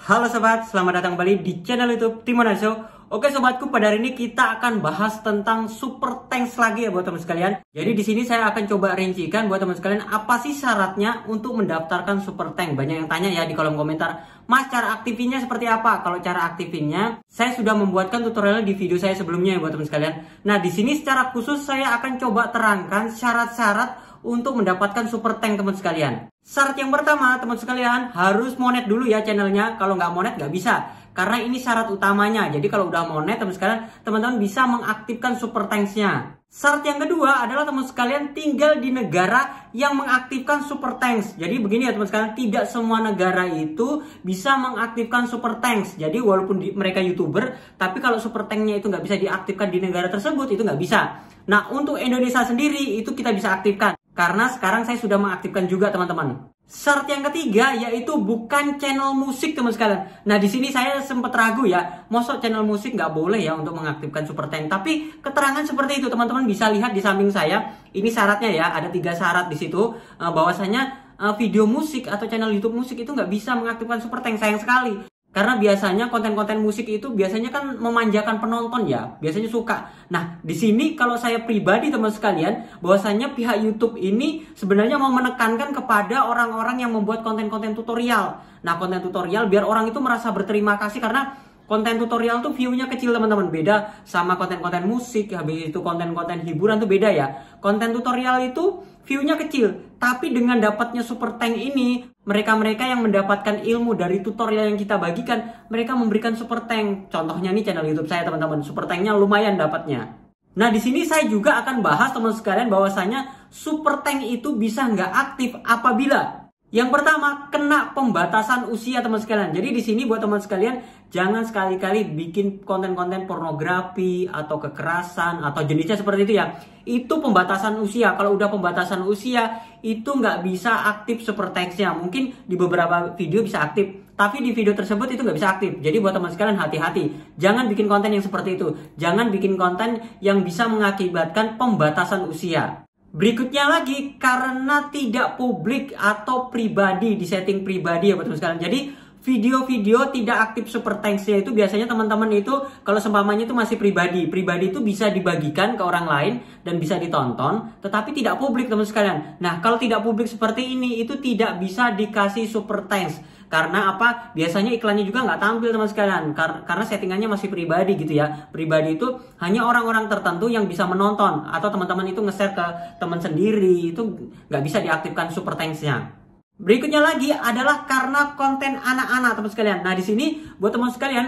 Halo sobat, selamat datang kembali di channel YouTube Timonan Show. Oke sobatku, pada hari ini kita akan bahas tentang super tanks lagi ya buat teman sekalian. Jadi di sini saya akan coba rincikan buat teman sekalian apa sih syaratnya untuk mendaftarkan super tank. Banyak yang tanya ya di kolom komentar, Mas, cara aktifinnya seperti apa? Kalau cara aktifinnya, saya sudah membuatkan tutorial di video saya sebelumnya ya buat teman sekalian. Nah di sini secara khusus saya akan coba terangkan syarat-syarat untuk mendapatkan super tank teman sekalian. Syarat yang pertama teman sekalian, harus monet dulu ya channelnya. Kalau nggak monet nggak bisa, karena ini syarat utamanya. Jadi kalau udah monet teman sekalian, teman-teman bisa mengaktifkan super tanks-nya. Syarat yang kedua adalah teman sekalian tinggal di negara yang mengaktifkan super tanks. Jadi begini ya teman sekalian, tidak semua negara itu bisa mengaktifkan super tanks. Jadi walaupun mereka YouTuber, tapi kalau super tanknya itu nggak bisa diaktifkan di negara tersebut, itu nggak bisa. Nah untuk Indonesia sendiri itu kita bisa aktifkan, karena sekarang saya sudah mengaktifkan juga teman-teman. Syarat yang ketiga yaitu bukan channel musik teman sekalian. Nah di sini saya sempat ragu ya, mosok channel musik nggak boleh ya untuk mengaktifkan super tank. Tapi keterangan seperti itu teman-teman bisa lihat di samping saya. Ini syaratnya ya, ada 3 syarat di situ. Bahwasanya video musik atau channel YouTube musik itu nggak bisa mengaktifkan super tank, sayang sekali. Karena biasanya konten-konten musik itu biasanya kan memanjakan penonton ya, biasanya suka. Nah, di sini kalau saya pribadi teman sekalian, bahwasanya pihak YouTube ini sebenarnya mau menekankan kepada orang-orang yang membuat konten-konten tutorial. Nah, konten tutorial biar orang itu merasa berterima kasih karena konten tutorial tuh view-nya kecil teman-teman. Beda sama konten-konten musik, habis itu konten-konten hiburan tuh beda ya. Konten tutorial itu view-nya kecil, tapi dengan dapatnya super tank ini, mereka-mereka yang mendapatkan ilmu dari tutorial yang kita bagikan, mereka memberikan super tank. Contohnya nih channel YouTube saya teman-teman, super tanknya lumayan dapatnya. Nah di sini saya juga akan bahas teman sekalian bahwasanya super tank itu bisa nggak aktif apabila yang pertama kena pembatasan usia teman sekalian. Jadi di sini buat teman sekalian jangan sekali-kali bikin konten-konten pornografi atau kekerasan atau jenisnya seperti itu ya. Itu pembatasan usia. Kalau udah pembatasan usia itu nggak bisa aktif super tanks-nya. Mungkin di beberapa video bisa aktif, tapi di video tersebut itu nggak bisa aktif. Jadi buat teman sekalian hati-hati. Jangan bikin konten yang seperti itu. Jangan bikin konten yang bisa mengakibatkan pembatasan usia. Berikutnya lagi, karena tidak publik atau pribadi, di setting pribadi ya teman sekalian. Jadi video-video tidak aktif super tanks-nya itu biasanya teman-teman itu kalau seumpamanya itu masih pribadi. Pribadi itu bisa dibagikan ke orang lain dan bisa ditonton, tetapi tidak publik teman sekalian. Nah kalau tidak publik seperti ini itu tidak bisa dikasih super tanks. Karena apa? Biasanya iklannya juga nggak tampil teman sekalian. Karena settingannya masih pribadi gitu ya. Pribadi itu hanya orang-orang tertentu yang bisa menonton. Atau teman-teman itu nge-share ke teman sendiri. Itu nggak bisa diaktifkan super tanks-nya. Berikutnya lagi adalah karena konten anak-anak teman sekalian. Nah di sini buat teman sekalian,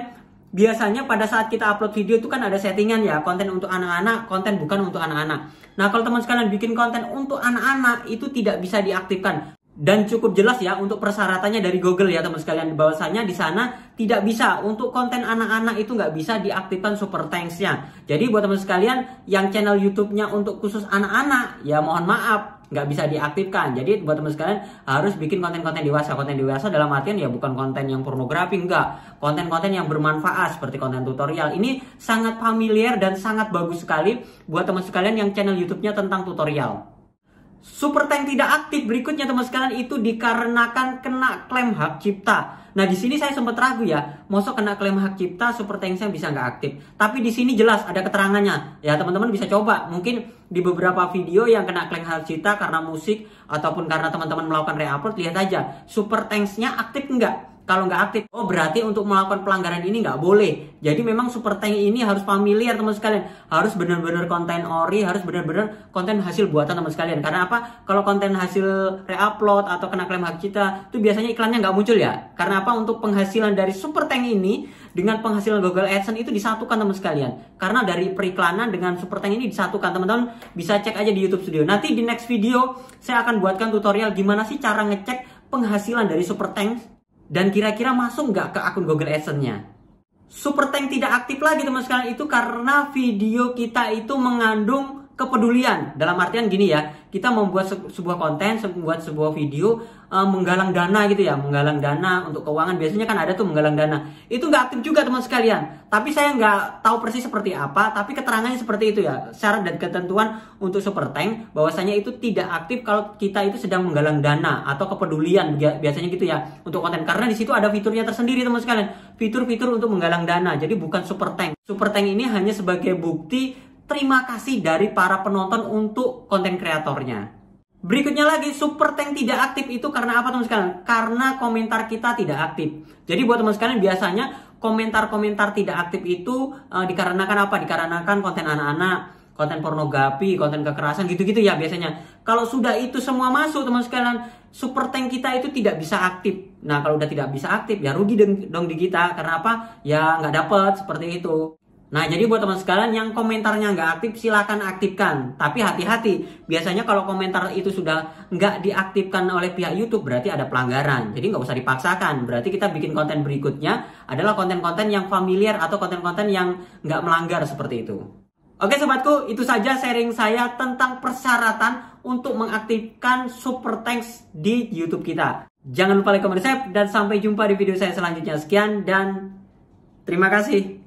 biasanya pada saat kita upload video itu kan ada settingan ya. Konten untuk anak-anak, konten bukan untuk anak-anak. Nah kalau teman sekalian bikin konten untuk anak-anak itu tidak bisa diaktifkan. Dan cukup jelas ya untuk persyaratannya dari Google ya teman sekalian, bahwasanya di sana tidak bisa untuk konten anak-anak itu nggak bisa diaktifkan super tanks-nya. Jadi buat teman sekalian yang channel YouTube-nya untuk khusus anak-anak ya mohon maaf nggak bisa diaktifkan. Jadi buat teman sekalian harus bikin konten-konten dewasa. Konten dewasa dalam artian ya bukan konten yang pornografi, enggak. Konten-konten yang bermanfaat seperti konten tutorial. Ini sangat familiar dan sangat bagus sekali buat teman sekalian yang channel YouTube-nya tentang tutorial. Super tank tidak aktif berikutnya teman sekalian itu dikarenakan kena klaim hak cipta. Nah di sini saya sempat ragu ya, mosok kena klaim hak cipta super tanksnya bisa nggak aktif. Tapi di sini jelas ada keterangannya. Ya teman-teman bisa coba, mungkin di beberapa video yang kena klaim hak cipta karena musik ataupun karena teman-teman melakukan re-upload, lihat aja super tanksnya aktif nggak. Kalau nggak aktif, oh berarti untuk melakukan pelanggaran ini nggak boleh. Jadi memang super tank ini harus familiar teman sekalian. Harus benar-benar konten ori, harus benar-benar konten hasil buatan teman sekalian. Karena apa? Kalau konten hasil re-upload atau kena klaim hak cipta, itu biasanya iklannya nggak muncul ya. Karena apa? Untuk penghasilan dari super tank ini dengan penghasilan Google AdSense itu disatukan teman sekalian. Karena dari periklanan dengan super tank ini disatukan. Teman-teman bisa cek aja di YouTube Studio. Nanti di next video saya akan buatkan tutorial gimana sih cara ngecek penghasilan dari super tank dan kira-kira masuk nggak ke akun Google AdSense-nya. Super tank tidak aktif lagi teman sekalian itu karena video kita itu mengandung kepedulian. Dalam artian gini ya, kita membuat sebuah konten, membuat sebuah video, menggalang dana gitu ya, menggalang dana untuk keuangan. Biasanya kan ada tuh menggalang dana. Itu nggak aktif juga teman sekalian. Tapi saya nggak tahu persis seperti apa, tapi keterangannya seperti itu ya. Syarat dan ketentuan untuk Super Tank bahwasanya itu tidak aktif kalau kita itu sedang menggalang dana atau kepedulian, biasanya gitu ya, untuk konten. Karena di situ ada fiturnya tersendiri teman sekalian, fitur-fitur untuk menggalang dana. Jadi bukan Super Tank. Super Tank ini hanya sebagai bukti terima kasih dari para penonton untuk konten kreatornya. Berikutnya lagi, Super Tank tidak aktif itu karena apa teman sekalian? Karena komentar kita tidak aktif. Jadi buat teman sekalian, biasanya komentar-komentar tidak aktif itu dikarenakan apa? Dikarenakan konten anak-anak, konten pornografi, konten kekerasan gitu-gitu ya biasanya. Kalau sudah itu semua masuk teman sekalian, Super Tank kita itu tidak bisa aktif. Nah kalau udah tidak bisa aktif ya rugi dong di kita. Karena apa? Ya nggak dapet seperti itu. Nah jadi buat teman sekalian yang komentarnya nggak aktif, silakan aktifkan. Tapi hati-hati, biasanya kalau komentar itu sudah nggak diaktifkan oleh pihak YouTube berarti ada pelanggaran. Jadi nggak usah dipaksakan. Berarti kita bikin konten berikutnya adalah konten-konten yang familiar atau konten-konten yang nggak melanggar seperti itu. Oke sobatku, itu saja sharing saya tentang persyaratan untuk mengaktifkan Super Thanks di YouTube kita. Jangan lupa like, comment, subscribe, dan sampai jumpa di video saya selanjutnya. Sekian dan terima kasih.